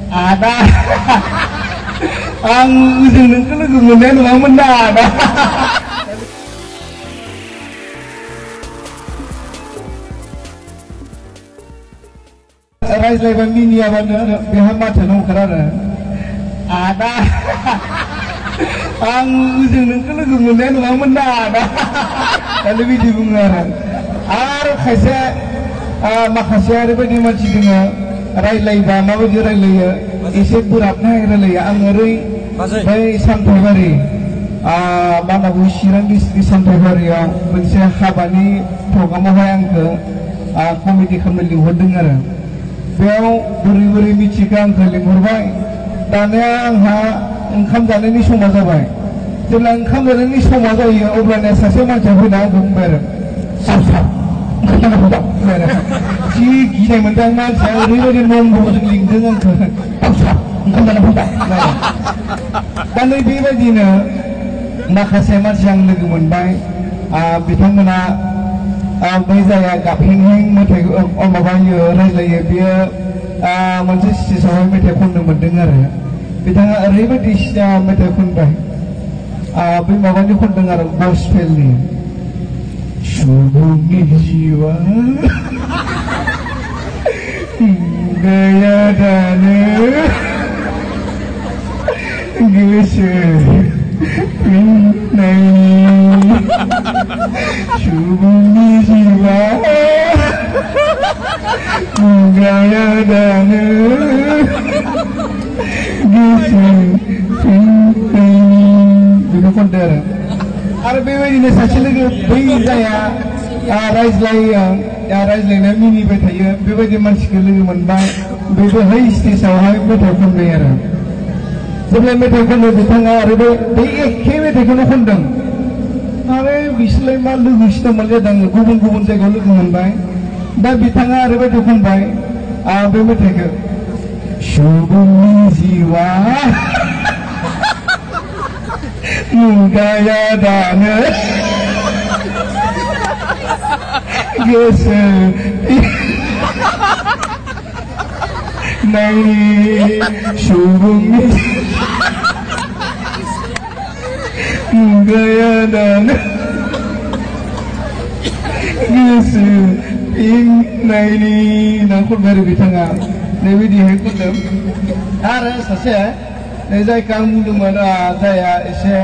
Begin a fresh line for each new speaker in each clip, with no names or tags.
Ada. Ang ujung nengke lu kemudian orang menada. Raizlaiban mini abana beha mata nong karara. Ada. Ang ujung nengke lu kemudian orang menada. Kalau biji bunga. Ar khasa makhasa oरैबायदि मानसि दङ रायलायबा माबायदि रायलायो एसे बोराबना रायलायो आं ओरै बै सामथाइबारि मा होनना बुङो चिरां डिस्ट्रिक्ट सामथाइबारियाव मोनसे हाबानि प्रग्रामावहाय आंखौ कमेडि खालामनो लिंहरदों आरो बेयाव बोरै बोरै मिथिखो आंखौ लिंहरबाय दानिया आंहा ओंखाम जानायनि समा जाबाय जेब्ला ओंखाम जानायनि समा जायो अब्लानिया सासे मानसिया फैना आंखौ बुंबाय आरो साब साब जि गिनाय मोनदों मानसिया ओरैबायदि नम्बरजों लिंदों आंखौ ओंखाम जाना फैबाय दा नै बेबायदिनो माखासे मानसि आं लोगो मोनबाय बिथांमोना बै जाया गाबहें मेथाइ माबायो रायज्लायो बेयो मोनसे स्टेजावहाय मेथाइ खननो मोनदों आरो बिथाङा ओरैबायदि मेथाइ खनबाय बै माबानि खनदों आरो गस्पेलनि सुबुंनि जिउआ गैया दानो गोसो फिननायनि सुबुंनि जिउआ गैया दानो गोसो फिननायनि बेखौ खनदों आरो बेबायदिनो सासे लोगो बै जाया रायज्लायनाया मिनिबाय थायो बेबायदि मानसिखौ लोगो मोनबाय बेबो है स्टेजावहाय मेथाइ खनबाय आरो जेब्ला मेथाइ खनो बिथाङा आरो बै एखे मेथाइखौनो खनदों आरो बिसोरलाय मा लोगोसो दंमोन जादों गुबुन गुबुन जायगायाव लोगो मोनबाय दा बिथाङा ओरैबायदि खनबाय बे मेथाइखौ सुबुंनि जिउआ गैया दानो गोसो फिननायनि सुबुंनि गैया दानो गोसो फिननायनि होनना खनबाय आरो बिथाङा बेबायदिहाय खनदों आरो सासे जायखौ आं बुंदोंमोन जाया एसे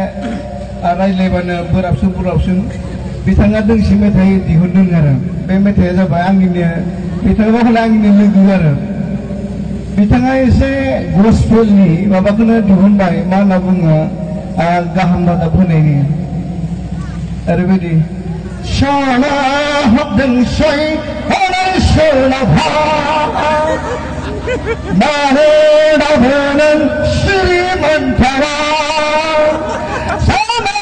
रायज्लायबानो बोराबसुं बिथाङा दोंसे मेथाइ दिहुनदों आरो बे मेथाइया जाबाय आंनिनो बिथाङा हले आंनिनो लोगो आरो बिथाङा एसे गस्पेलनि माबाखौनो दिहुनबाय मा होनना बुङो गाहाम रादाब होनायनि ओरैबायदि सना हरदोंसै हरै सोनाबहा Mahendabunan Sri Mantara Sama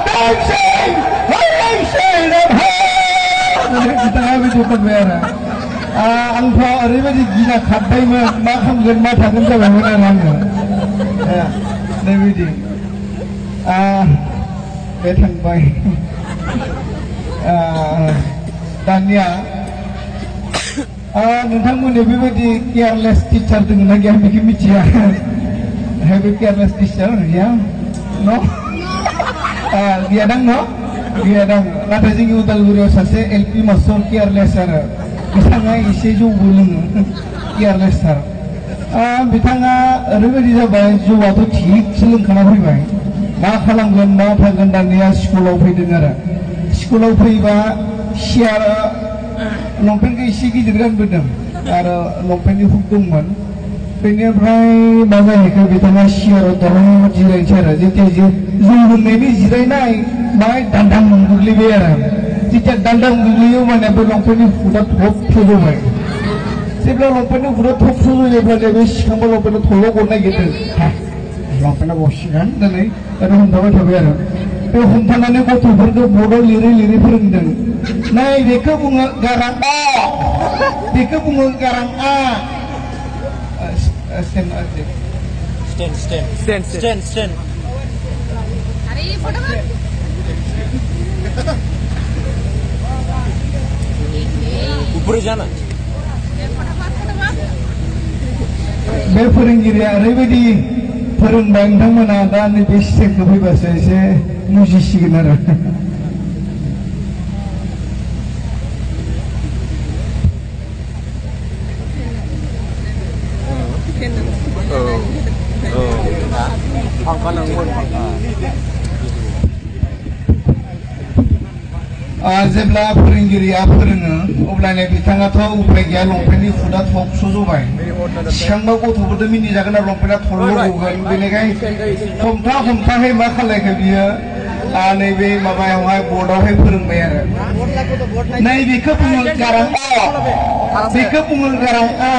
dancing Holy Shalabha Kita habis itu berbeda Angpa oरैबायदि gila खारबायमोन मा खालामगोन मा थागोन जाबायमोन आरो आङो बेबायदि बे थांबाय दानिया नोंथांमोननि बेबायदि केयारलेस टिचार दङ ना गैया बेखौ मिथिया हेबि केयारलेस टिचार गैया न' गैया दां न' गैया दां नाथाय जोंनि उदालगुरियाव सासे एलपि मास्टार केयारलेस आरो बिथाङा एसे जौबो लोङो केयारलेसथार बिथाङा ओरैबायदि जाबाय जौआथ' थिगसो लोंखाना फैबाय मा खालामगोन मा थागोन दानिया स्कुलाव फैदों आरो स्कुलाव फैबा सियार लंपेन्टखौ एसे गिदिर गानबोदों आरो लंपेन्टनि हुक दंमोन बेनिफ्राय मा जाहैखो बिथाङा सियाराव दलं जिरायनोसै आरो जेथिया जौ लोंनायनि जिरायनाय बाहाय दान्दां गोग्लैबाय आरो जेथिया दान्दां गोग्लैयो माने बे लंपेन्टनि हुकआ थब थज'बाय जेब्ला लंपेन्टनि हुकआ थब थज'योब्ला बे सिखांबा लंपेन्टआ थल' गनो नागिरदों लंपेन्टआ गसिगोन होननानै हमथाबाय थाबाय आरो बे हमथानानै गथ'फोरखौ बर्डआव लिरै फोरोंदों नै बेखौ बुङो गारां आ बेखौ बुङो गारां आ stand hari foto kan ऊपर जाना बे फोरोंगिरिया ओरैबायदि फोरोंबाय नोंथांमोना दा नैबे स्टेजखौ फैबासो एसे मुजिसिगोन आरो जेब्ला फोरोंगिरिया फोरोङो अब्लानो बिथाङाथ' उपाय गैया लंपेन्टनि खुदा थबस' जबाय सिखांबा गथ'फोरजों मिनिजागोन आरो लंपेन्टआ थरल' गगोन बेनिखायनो हमथाहै मा खालायखो बियो नैबे माबायावहाय बर्डआवहाय फोरोंबाय आरो नैबेखौ बुङो गारां अ बेखौ बुङो गारां आ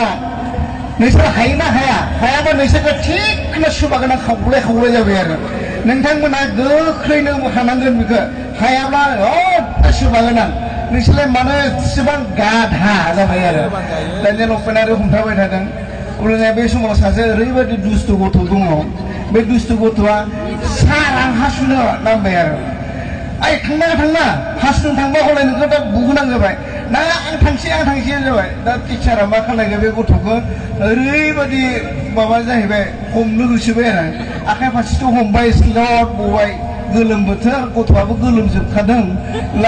नोंसोर हायोना हाया हायाबा नोंसोरखौ थिगनो सुबा गोनां खावलाय जाबाय आरो नोंथांमोना गोख्रैनो हानांगोन बेखौ हायाब्ला सुबा गोनां नोंसोरलाय मानो एसेबां गाधा जाबाय आरो दानिया लंपेन्ट आरो हमथाबाय थादों अब्लानिया बे समाव सासे ओरैबायदि दुस्थु गथ' दङ बे दुस्थु गथ'आ सार आं हासुनो नांबाय आरो आइ थांना हासुनो थांबा हलाय नोंखौ दा बुगोनां जाबाय ना आं थांसै जाबाय दा टिचारा मा खालायगोन बे गथ'खौ ओरैबायदि माबा जाहैबाय हमनो होसोबाय आरो आखाइ फारसेथ' हमबाय स्लट गबाय गोलोम बोथोर गथ'आबो गोलोमजोबखादों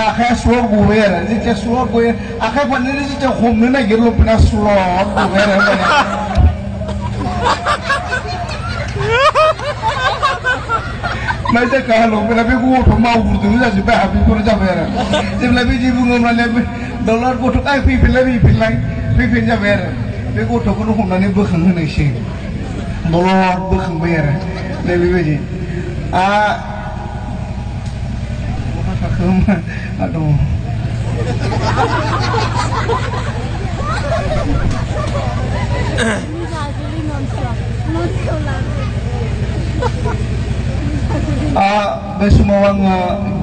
आखाइया स्लट गबाय आरो जेथिया स्लट गयो आखाइ फारनैजों जेथिया हमनो नागिरो लंपेन्टआ स्लट गबाय आरो नायजा काहा लंपेन्टआ बे गथ' मावग्रुदों जाजोब्बाय हाबिफोर जाबाय आरो जेब्ला बिदि बुङो होमब्लानिया दौलत गथ'खौ फैफिन जाबाय आरो बे गथ'खौनो हमनानै बोखांहोनायसै दलद बोखांबाय आरो दा बेबायदि बहा थाखो दङ बे समाव आङो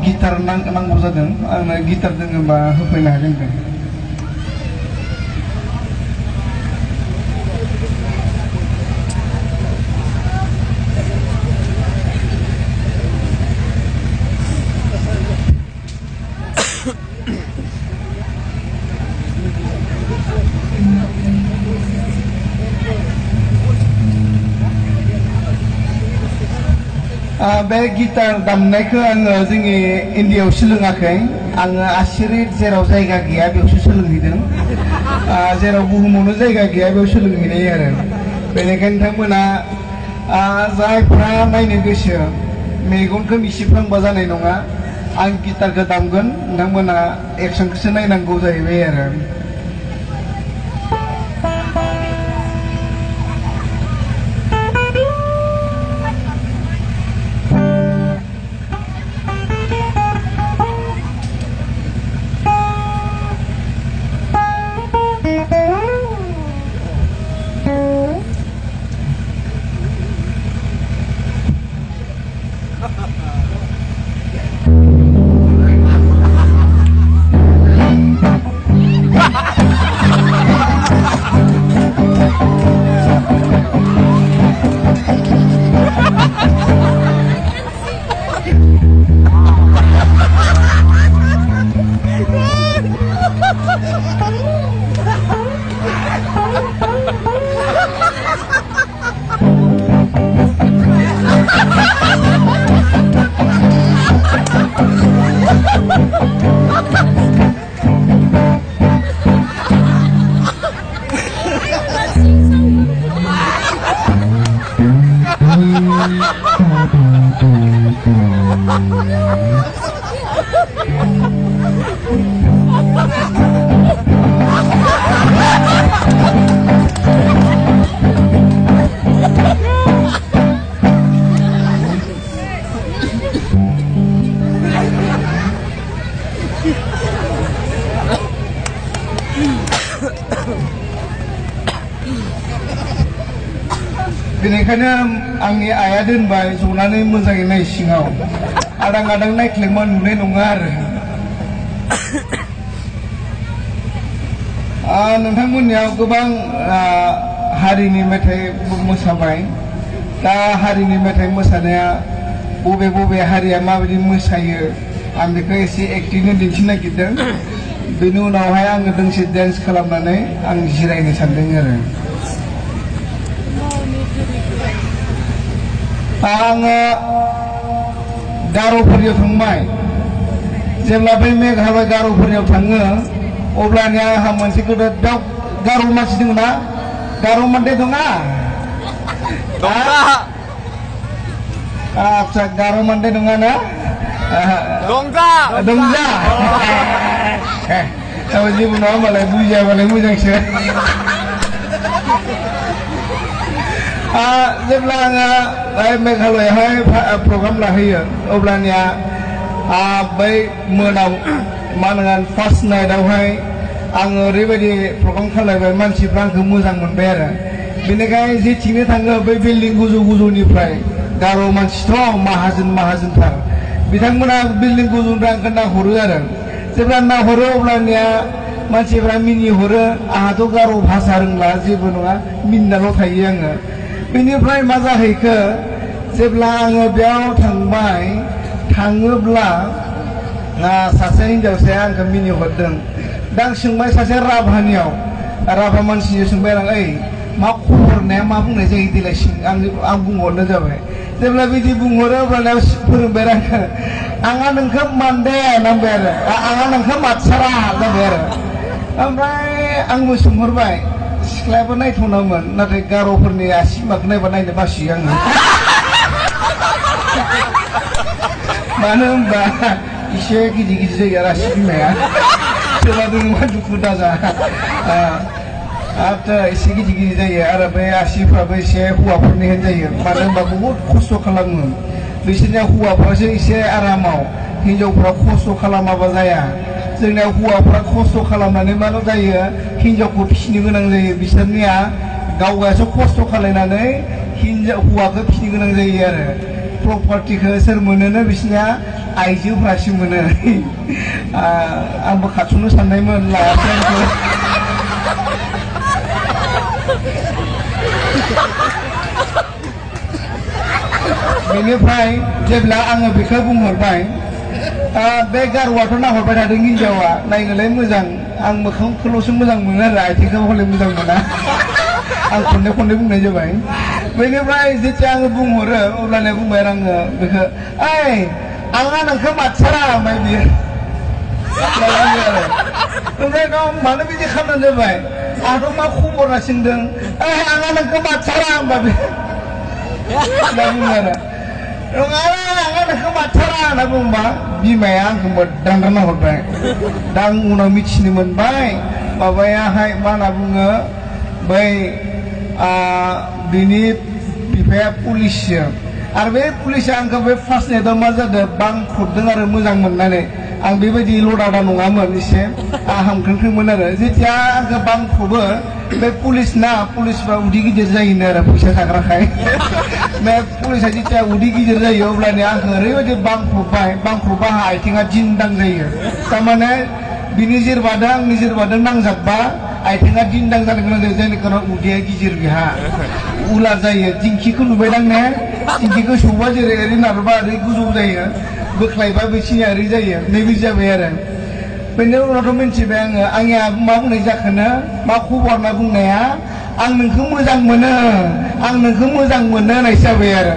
गिटार नांगौ जादों आंनो गिटार दोङोबा होफैनो हागोन दे बे गिटार दामनायखौ आङो जोंनि इण्डियायाव सोलोङाखै आङो आसिरिट जेराव जायगा गैया बेयावसो सोलोंहैदों जेराव बुहुमावनो जायगा गैया बेयाव सोलोंहैनाय आरो बेनिखायनो नोंथांमोना जायफ्रा नायनो गोसो मेगनखौ मिसिफ्लांबा जानाय नङा आं गिटारखौ दामगोन नोंथांमोना एक्सनखौसो नायनांगौ जाहैबाय आरो बेनिखायनो आंनि आइया दोनबाय जनानै मोजाङै नाय सिङाव आदां आदां नायख्लेंबा नुनाय नङा आरो नोंथांमोननियाव गोबां हारिनि मेथाइ मोसाबाय दा हारिनि मेथाइ मोसानाया बबे हारिया माबायदि मोसायो आं बेखौ एसे एक्टिंनो दिन्थिनो नागिरदों बेनि उनावहाय आङो दोंसे डान्स खालामनानै आं जिरायनो सानदों आरो आङो गार'फोरनियाव थांबाय जेब्ला बै मेघालय गार'फोरनियाव थाङो अब्लानिया आंहा मोनसे गोदो बेयाव गार' मानसि दङ ना गार' मानदे दङा आच्छा गार' मानदे दङ ना दंजा जेबो नङा होमबालाय बुजियाबालाय मोजांसो जेब्ला आङो मेघालयआवहाय प्रग्राम लाहैयो अब्लानिया बै मोनाव मा होनगोन फार्स्ट नाइटआवहाय आङो ओरैबायदि प्रग्राम खालामबाय मानसिफ्रा आंखौ मोजां मोनबाय आरो बेनिखायनो जेथिंनो थाङो बै बिल्डिं गोजौ गोजौनिफ्राय गार' मानसिथ' माहाजोनथार बिथांमोना बिल्डिं गोजौनिफ्राय आंखौ नाहरो आरो जेब्ला नाहरो अब्लानिया मानसिफ्रा मिनिहरो आंहाथ' गार' भाषा रोंला जेबो नङा मिनिनाल' थायो आङो बेनिफ्राय मा जाहैखो जेब्ला आङो बेयाव थाङोब्ला सासे हिनजावसाया आंखौ मिनिहरदों दा आं सोंबाय सासे राभा मानसिजों सोंबाय आं ओइ मा खबर होननाया मा बुंनाय जायो देलाय आं बुंहरनो जाबाय जेब्ला बिदि बुंहरो अब्लाना फोरोंबाय आंहा नोंखौ मानदे नांबाय आरो आंहा नोंखौ मातसारा जाबाय आरो ओमफ्राय आंबो सोंहरबाय सिख्लायाबो नायथावनामोन नाथाय गार'फोरनि आसि बिमाखौ नायबा नायनो बासियो आङो मानो होनबा एसे गिदिर गिदिर जायो आरो आसि बिमाया सोरबा दङबा दुखु दाजा एसे गिदिर गिदिर जायो आरो बे आसिफ्राबो एसे हौवाफोरनि जायो मानो होनबा बहुद खस्थ' खालामो बिसोरनिया हौवाफ्रासो एसे आरामाव हिनजावफ्रा खस्थ' खालामाबा जाया जोंनिया हौवाफ्रा खस्थ' खालामनानै माल' जायो हिनजावखौ फिसिनो गोनां जायो बिसोरनिया गावगासो खस्थ' खालामनानै हौवाखौ फिसिनो गोनां जायो आरो प्रपार्टिखौ सोर मोनोनो बिसोरनिया आइजोफ्रासो मोनो आंबो खाथुमनो साननायमोन लायासै आंखौ बेनिफ्राय जेब्ला आङो बेखौ बुंहरबाय बे गार'आथ' नाहरबाय थादों हिनजावा नायनोलाय मोजां आं मोखांखौल'सो मोजां मोनो आरो आथिंखौ हले मोजां मोना आं खननै बुंनाय जाबाय बेनिफ्राय जेथिया आङो बुंहरो अब्लानो बुंबाय आङो बेखौ ओइ आंहा नोंखौ मातसारा होनबाय बियो ओमफ्राय मानो बिदि खालामनानै जाबाय आंथ' मा खबर होनना सोंदों ओइ आंहा नोंखौ मातसारा होनबा बे बुङो आरो आंहा नोंखौ मातसारा होनना बुंबा बिमाया आंखौ मोजां नाहरबाय दा आं उनाव मिथिनो मोनबाय माबायाहाय मा होनना बुङो बै बिनि बिफाया पुलिससो आरो बे पुलिसा आंखौ बे फार्स्ट नाइटआव मा जादों बांख्रबदों आरो मोजां मोननानै आं बेबायदि लदादा नङामोन एसे हामख्रेंख्रेंमोन आरो जेथिया आंखौ बांख्रबो बे पुलिसफ्रा उदै गिदिर जायोनो आरो फैसा थाग्राखाय बे पुलिसा जेथिया उदै गिदिर जायो अब्लानिया आंखौ ओरैबायदि बांख्रबबा आंहा आथिङा दिन्दां जायो थारमाने बिनि जिरबादों आंनि जिरबादों नांजाबबा आथिङा दिन्दां जानो गोनां जायो जायनि खारनाव उदैया गिदिर बेहा उला जायो दिंखिखौ नुबायदां ने दिंखिखौ सौबा जेरै ओरै नारबा ओरै गोजौ जायो बोख्लायबा बैसिनिया ओरै जायो नैबे जाबाय आरो बेनि उनावथ' मिन्थिबाय आङो आंनिया मा बुंनाय जाखोनो मा खबर होनना बुंनाया आं नोंखौ मोजां मोनो होननायसो जाबाय आरो